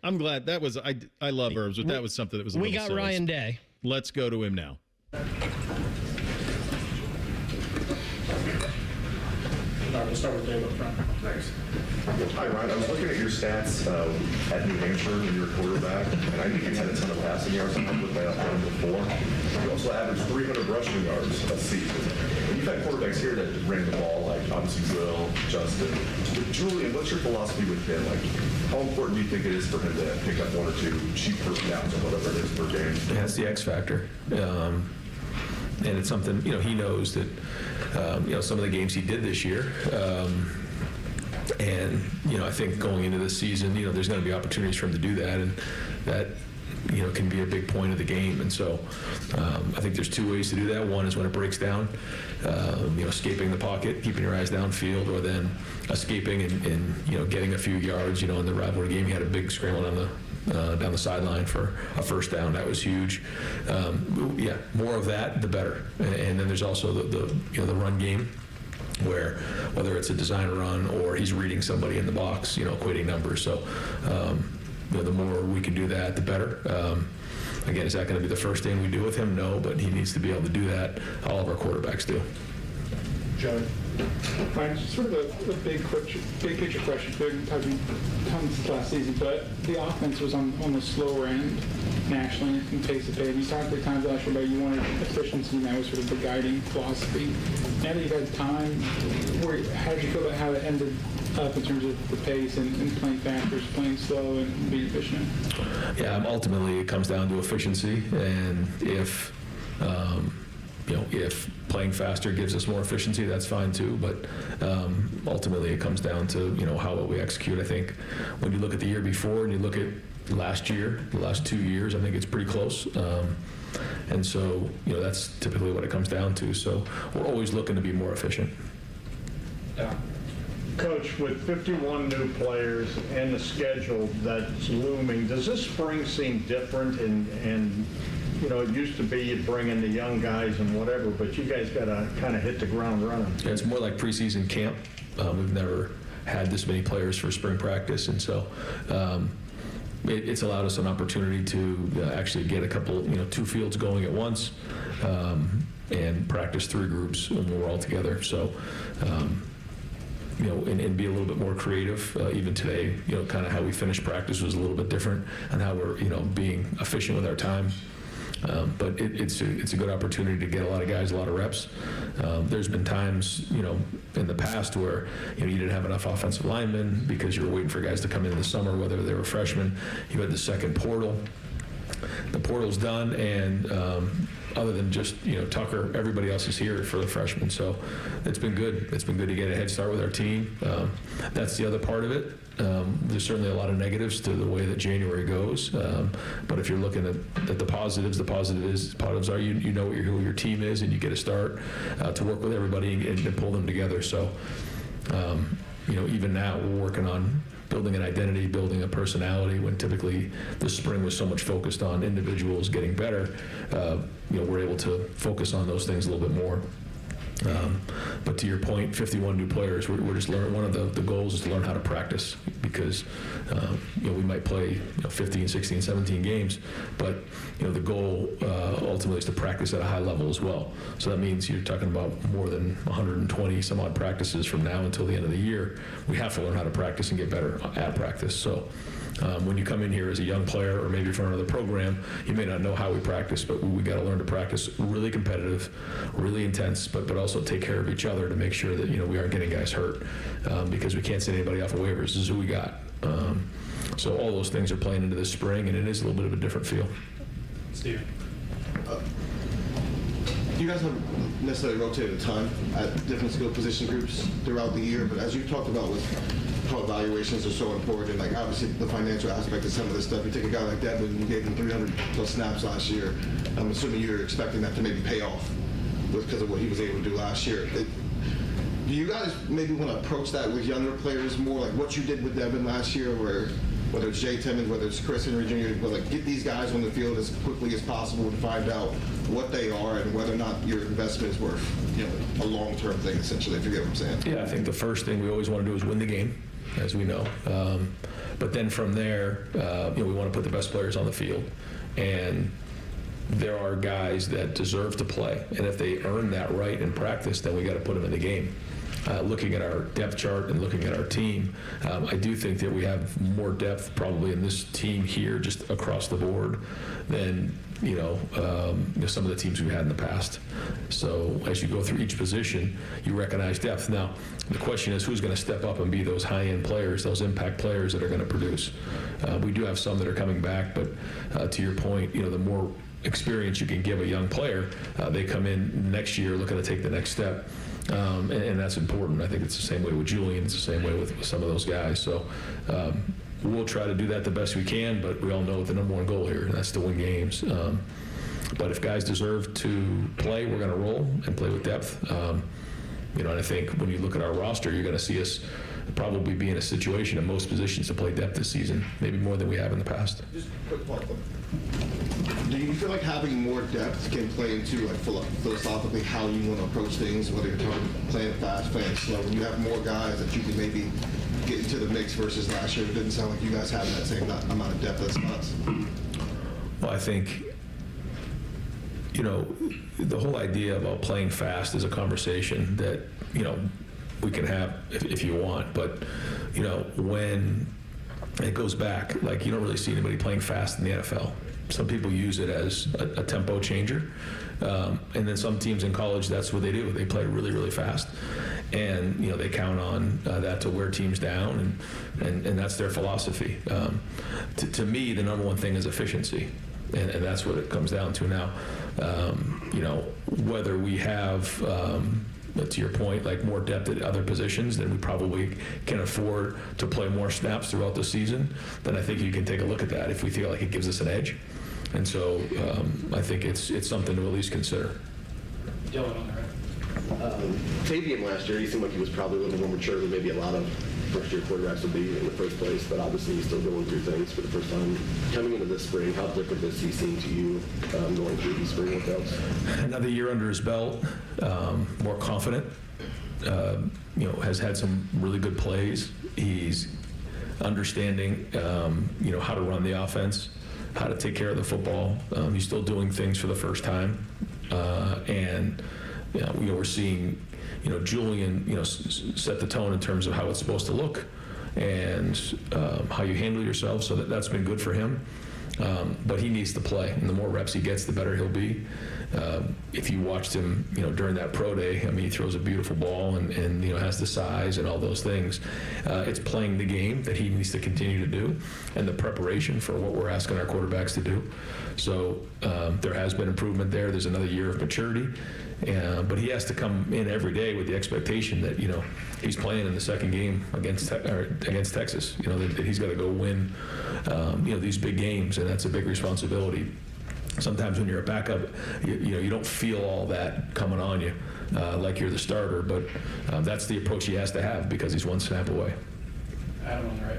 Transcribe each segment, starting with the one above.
I'm glad that was. I love Herbs, but that was something that was. We got silly. Ryan Day. Let's go to him now. We'll start with Dave up front. Thanks. Hi, Ryan. I was looking at your stats at New Hampshire when you were quarterback, and I think you had a ton of passing yards. I looked that up before. You also averaged 300 rushing yards a season. And you've had quarterbacks here that ran the ball, like obviously Will, Justin. But Julian, what's your philosophy with him? Like, how important do you think it is for him to pick up one or two cheap first downs or whatever it is per game? That's the X factor. And it's something, he knows that, some of the games he did this year, and, I think going into this season, there's going to be opportunities for him to do that, and that, can be a big point of the game. And so I think there's two ways to do that. One is when it breaks down, escaping the pocket, keeping your eyes downfield, or then escaping and getting a few yards. In the rivalry game, he had a big scramble down the sideline for a first down. That was huge. More of that, the better. And then there's also the run game, where whether it's a design run or he's reading somebody in the box, equating numbers. So, the more we can do that, the better. Again, is that going to be the first thing we do with him? No, but he needs to be able to do that. All of our quarterbacks do. Joey. Ryan, sort of a big picture question. Been talking tons since last season, but the offense was on the slower end nationally in pace of play. You talked at times last year about you wanted efficiency, and that was sort of the guiding philosophy. Now that you've had time, how did you feel about how it ended up in terms of the pace and playing fast versus playing slow and being efficient? Yeah, ultimately it comes down to efficiency, and if playing faster gives us more efficiency, that's fine too. But ultimately, it comes down to how well we execute. I think when you look at the year before and you look at last year, the last 2 years, I think it's pretty close. And so that's typically what it comes down to. So we're always looking to be more efficient. Yeah. Coach, with 51 new players and the schedule that's looming, does this spring seem different? And it used to be you'd bring in the young guys and whatever, but you guys got to kind of hit the ground running. Yeah, it's more like preseason camp. We've never had this many players for spring practice, and so it's allowed us an opportunity to actually get a couple, 2 fields going at once, and practice 3 groups when we're all together. So, and be a little bit more creative. Even today, kind of how we finished practice was a little bit different, and how we're, being efficient with our time. But it's a good opportunity to get a lot of guys a lot of reps. There's been times, in the past where, you didn't have enough offensive linemen because you were waiting for guys to come in the summer, whether they were freshmen. You had the second portal. The portal's done, and other than just, Tucker, everybody else is here for the freshmen. So it's been good. It's been good to get a head start with our team. That's the other part of it. There's certainly a lot of negatives to the way that January goes. But if you're looking at the positives are you know who your team is, and you get a start to work with everybody and pull them together. So, even now we're working on building an identity, building a personality, when typically the spring was so much focused on individuals getting better. We're able to focus on those things a little bit more. But to your point, 51 new players, we're just learning. One of the goals is to learn how to practice, because we might play 15, 16, 17 games, but the goal ultimately is to practice at a high level as well. So that means you're talking about more than 120 some odd practices from now until the end of the year. We have to learn how to practice and get better at practice. So when you come in here as a young player, or maybe from another program, you may not know how we practice, but we got to learn to practice really competitive, really intense, but also take care of each other to make sure that we aren't getting guys hurt, because we can't send anybody off of waivers. This is who we got. So all those things are playing into this spring, and it is a little bit of a different feel. Steven. You guys haven't necessarily rotated a ton at different skill position groups throughout the year, but as you talked about with how evaluations are so important, like obviously the financial aspect of some of this stuff. You take a guy like Devin, and you gave him 300 plus snaps last year. I'm assuming you're expecting that to maybe pay off because of what he was able to do last year. Do you guys maybe want to approach that with younger players more, like what you did with Devin last year, where whether it's Jay Timmons, whether it's Chris Henry Jr., but like get these guys on the field as quickly as possible to find out what they are and whether or not your investment is worth, a long-term thing, essentially, if you get what I'm saying? Yeah, I think the first thing we always want to do is win the game. as we know. But then from there, we want to put the best players on the field. And there are guys that deserve to play. And if they earn that right in practice, then we got to put them in the game. Looking at our depth chart and looking at our team, I do think that we have more depth probably in this team here just across the board than some of the teams we've had in the past. So as you go through each position, you recognize depth. Now, the question is who's going to step up and be those high-end players, those impact players that are going to produce. We do have some that are coming back, but to your point, the more experience you can give a young player, they come in next year looking to take the next step. And that's important. I think it's the same way with Julian. It's the same way with some of those guys. So we'll try to do that the best we can, but we all know the number one goal here, and that's to win games. But if guys deserve to play, we're going to roll and play with depth. And I think when you look at our roster, you're going to see us probably be in a situation in most positions to play depth this season, maybe more than we have in the past. Just a quick follow-up. Do you feel like having more depth can play into philosophically how you want to approach things, whether you're talking playing fast, playing slow? When you have more guys that you can maybe get into the mix versus last year, it didn't sound like you guys had that same amount of depth at spots. Well, I think, the whole idea about playing fast is a conversation that, we can have if you want. But, when it goes back, like you don't really see anybody playing fast in the NFL. Some people use it as a tempo changer. And then some teams in college, that's what they do. They play really, really fast. And, they count on that to wear teams down, and that's their philosophy. To me, the number one thing is efficiency. And that's what it comes down to now. Whether we have, to your point, like more depth at other positions, then we probably can afford to play more snaps throughout the season, then I think you can take a look at that if we feel like it gives us an edge. And so I think it's something to at least consider. Dylan on the right. Tavian last year, he seemed like he was probably a little more mature than maybe a lot of first-year quarterbacks would be in the first place, but obviously he's still going through things for the first time. Coming into this spring, how different does he seem to you going through these spring workouts? Another year under his belt, more confident, has had some really good plays. He's understanding, how to run the offense, how to take care of the football. He's still doing things for the first time. And we're seeing, Julian, set the tone in terms of how it's supposed to look and how you handle yourself. So that's been good for him. But he needs to play, and the more reps he gets, the better he'll be. If you watched him, during that pro day, he throws a beautiful ball and has the size and all those things. It's playing the game that he needs to continue to do, and the preparation for what we're asking our quarterbacks to do. So there has been improvement there. There's another year of maturity, but he has to come in every day with the expectation that he's playing in the second game against Texas. That he's got to go win these big games, and that's a big responsibility. Sometimes when you're a backup, you don't feel all that coming on you like you're the starter, but that's the approach he has to have because he's one snap away. Adam on the right.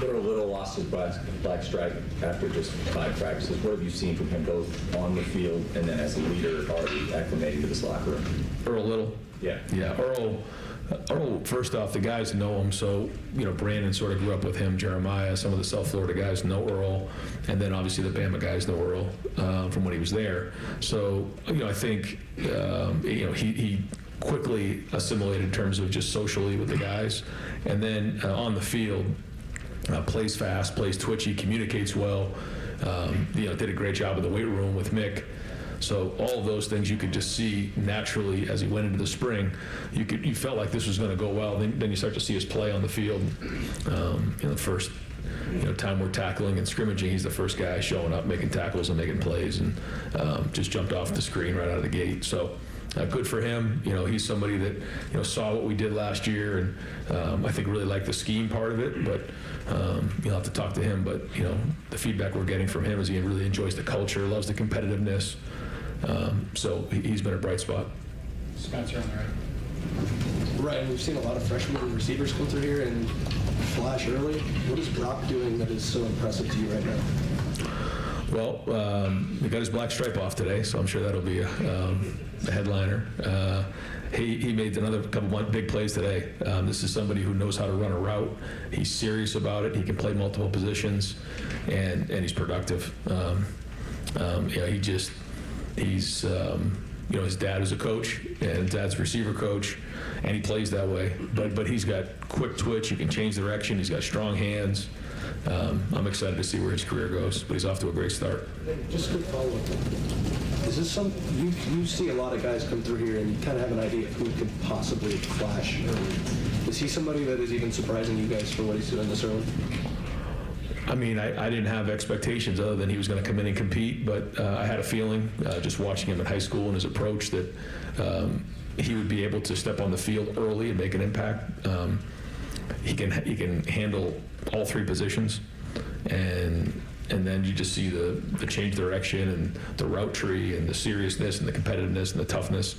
Little lost his black stripe after just 5 practices. What have you seen from him both on the field and then as a leader already acclimating to this locker room? Earl Little? Yeah. Yeah, Earl, first off, the guys know him, so, Brandon sort of grew up with him, Jeremiah, some of the South Florida guys know Earl, and then obviously the Bama guys know Earl from when he was there. So, I think, he quickly assimilated in terms of just socially with the guys, and then on the field, plays fast, plays twitchy, communicates well, did a great job in the weight room with Mick. So all of those things you could just see naturally as he went into the spring. You felt like this was going to go well. Then you start to see his play on the field. The first time we're tackling and scrimmaging, he's the first guy showing up, making tackles and making plays, and just jumped off the screen right out of the gate. So good for him. He's somebody that saw what we did last year, and I think really liked the scheme part of it. But you'll have to talk to him. But the feedback we're getting from him is he really enjoys the culture, loves the competitiveness. So he's been a bright spot. Spencer on the right. Ryan, we've seen a lot of freshman receivers come through here and flash early. What is Brock doing that is so impressive to you right now? Well, he got his black stripe off today, so I'm sure that'll be a headliner. He made another couple big plays today. This is somebody who knows how to run a route. He's serious about it. He can play multiple positions, and he's productive. He's his dad is a coach, and his dad's a receiver coach, and he plays that way. But he's got quick twitch. He can change direction. He's got strong hands. I'm excited to see where his career goes, but he's off to a great start. Just a quick follow-up. Is this you see a lot of guys come through here and you kind of have an idea of who could possibly flash early. Is he somebody that is even surprising you guys for what he's doing this early? I mean, I didn't have expectations other than he was going to come in and compete, but I had a feeling, just watching him in high school and his approach, that he would be able to step on the field early and make an impact. He can handle all three positions, and then you just see the change direction and the route tree and the seriousness and the competitiveness and the toughness.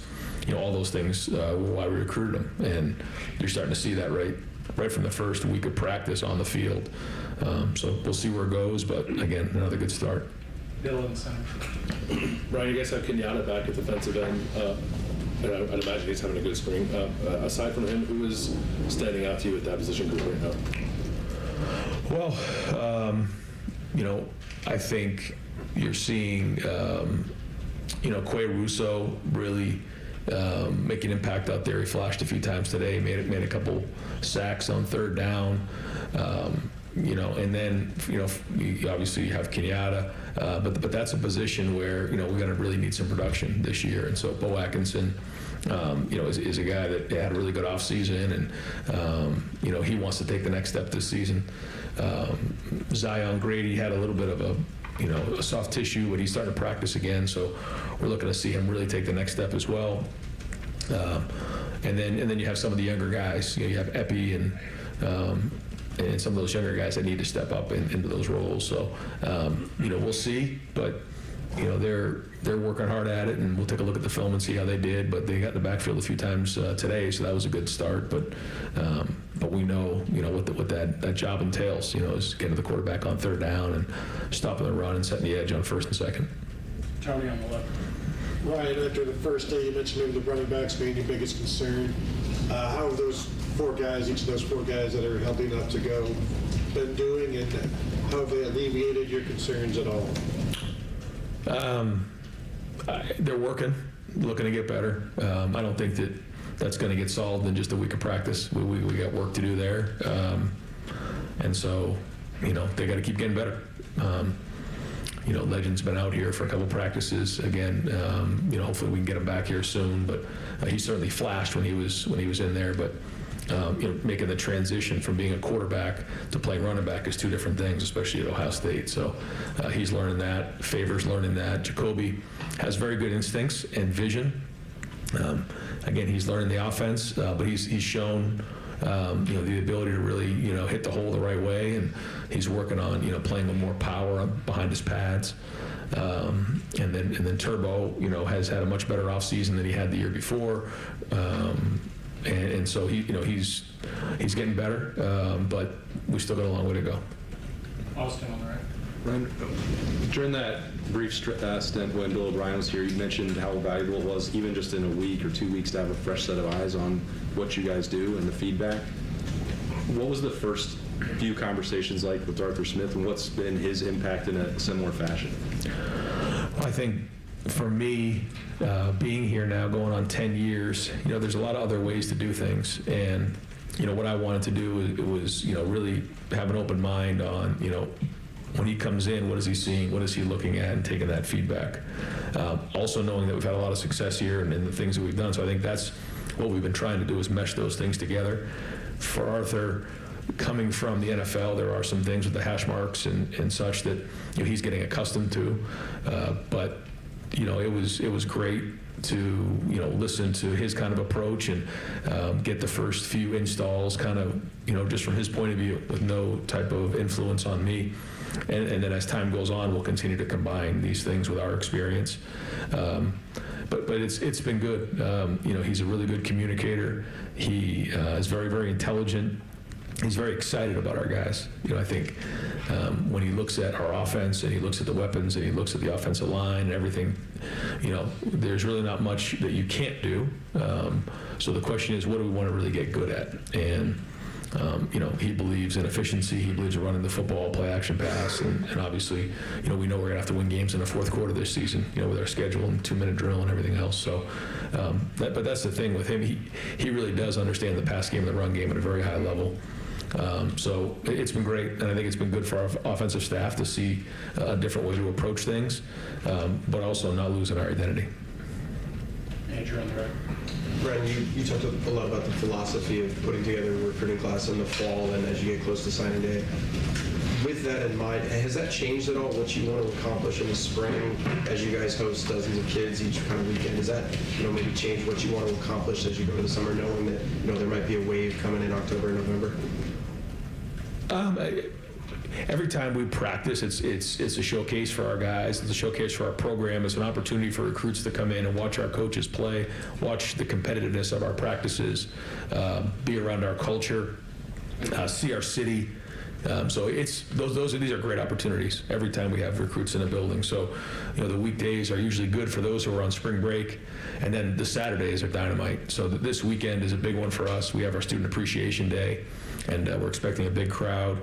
All those things were why we recruited him, and you're starting to see that right from the first week of practice on the field. So we'll see where it goes, but again, another good start. Bill in the center. Ryan, you guys have Kenyatta back at defensive end, and I'd imagine he's having a good spring. Aside from him, who is standing out to you at that position group right now? Well, I think you're seeing, Quay Russo really make an impact out there. He flashed a few times today, made a couple sacks on third down. And then, obviously you have Kenyatta, but that's a position where, we're going to really need some production this year. And so Bo Atkinson, is a guy that had a really good offseason, and, he wants to take the next step this season. Zion Grady had a little bit of a soft tissue, but he's starting to practice again. So we're looking to see him really take the next step as well. And then you have some of the younger guys. You have Epi and some of those younger guys that need to step up into those roles. So, we'll see, but, they're working hard at it, and we'll take a look at the film and see how they did. But they got in the backfield a few times today, so that was a good start. But we know, what that job entails, is getting the quarterback on third down and stopping the run and setting the edge on first and second. Tony on the left. Ryan, after the first day, you mentioned maybe the running backs being your biggest concern. How have those each of those four guys that are healthy enough to go, been doing, and how have they alleviated your concerns at all? They're working, looking to get better. I don't think that's going to get solved in just a week of practice. We got work to do there. And so, they got to keep getting better. Legend's been out here for a couple practices. Again, hopefully we can get him back here soon. But he certainly flashed when he was in there. But making the transition from being a quarterback to playing running back is two different things, especially at Ohio State. So he's learning that. Favor's learning that. Jacoby has very good instincts and vision. Again, he's learning the offense, but he's shown the ability to really hit the hole the right way, and he's working on playing with more power behind his pads. And then Turbo has had a much better offseason than he had the year before. And so he's getting better, but we still got a long way to go. Austin on the right. Ryan, during that brief stint when Bill O'Brien was here, you mentioned how valuable it was, even just in a week or 2 weeks, to have a fresh set of eyes on what you guys do and the feedback. What was the first few conversations like with Arthur Smith, and what's been his impact in a similar fashion? I think for me, being here now going on 10 years, there's a lot of other ways to do things. And, what I wanted to do was really have an open mind on, when he comes in, what is he seeing? What is he looking at? And taking that feedback. Also knowing that we've had a lot of success here and the things that we've done. So I think that's what we've been trying to do, is mesh those things together. For Arthur, coming from the NFL, there are some things with the hash marks and such that he's getting accustomed to. But it was great to listen to his kind of approach and get the first few installs kind of just from his point of view, with no type of influence on me. And then as time goes on, we'll continue to combine these things with our experience. But it's been good. He's a really good communicator. He is very, very intelligent. he's very excited about our guys. I think when he looks at our offense and he looks at the weapons and he looks at the offensive line and everything, there's really not much that you can't do. So the question is, what do we want to really get good at? And he believes in efficiency. He believes in running the football, play action pass, and obviously, we know we're gonna have to win games in the fourth quarter this season, with our schedule and 2-minute drill and everything else. So, but that's the thing with him. He really does understand the pass game and the run game at a very high level. So it's been great, and I think it's been good for our offensive staff to see a different way to approach things, but also not losing our identity. Andrew on the right. Brian, you talked a lot about the philosophy of putting together a recruiting class in the fall and as you get close to signing day. With that in mind, has that changed at all, what you want to accomplish in the spring as you guys host dozens of kids each kind of weekend? Does that maybe change what you want to accomplish as you go to the summer, knowing that there might be a wave coming in October and November? Every time we practice, it's a showcase for our guys. It's a showcase for our program. It's an opportunity for recruits to come in and watch our coaches play, watch the competitiveness of our practices, be around our culture, see our city. So these are great opportunities every time we have recruits in a building. So, the weekdays are usually good for those who are on spring break, and then the Saturdays are dynamite. So this weekend is a big one for us. We have our Student Appreciation Day, and we're expecting a big crowd.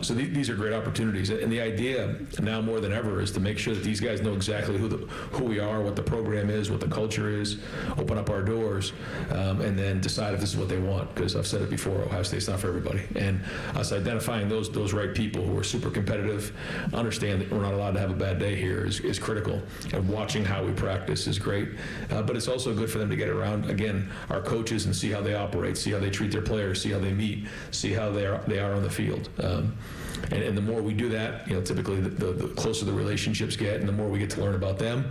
So these are great opportunities. And the idea now more than ever is to make sure that these guys know exactly who we are, what the program is, what the culture is, open up our doors, and then decide if this is what they want. Because I've said it before, Ohio State's not for everybody. And us identifying those right people who are super competitive, understand that we're not allowed to have a bad day here is critical. And watching how we practice is great. But it's also good for them to get around, again, our coaches and see how they operate, see how they treat their players, see how they meet, see how they are on the field. And the more we do that, typically the closer the relationships get and the more we get to learn about them,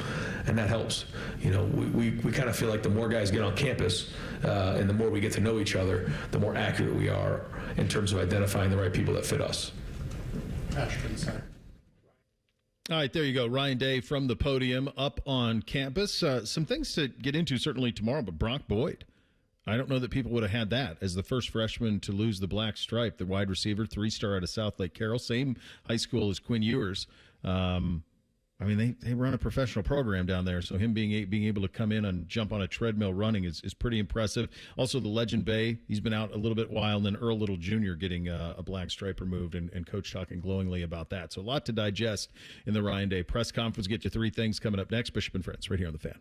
and that helps. We kind of feel like the more guys get on campus and the more we get to know each other, the more accurate we are in terms of identifying the right people that fit us. Patrick in the center. All right, there you go. Ryan Day from the podium up on campus. Some things to get into certainly tomorrow, but Brock Boyd. I don't know that people would have had that as the first freshman to lose the black stripe, the wide receiver, 3-star out of South Lake Carroll, same high school as Quinn Ewers. They run a professional program down there, so him being able to come in and jump on a treadmill running is pretty impressive. Also, the Legend Bay, he's been out a little bit while, and then Earl Little Jr. getting a black stripe removed, and Coach talking glowingly about that. So a lot to digest in the Ryan Day press conference. Get you three things coming up next. Bishop and Friends, right here on The Fan.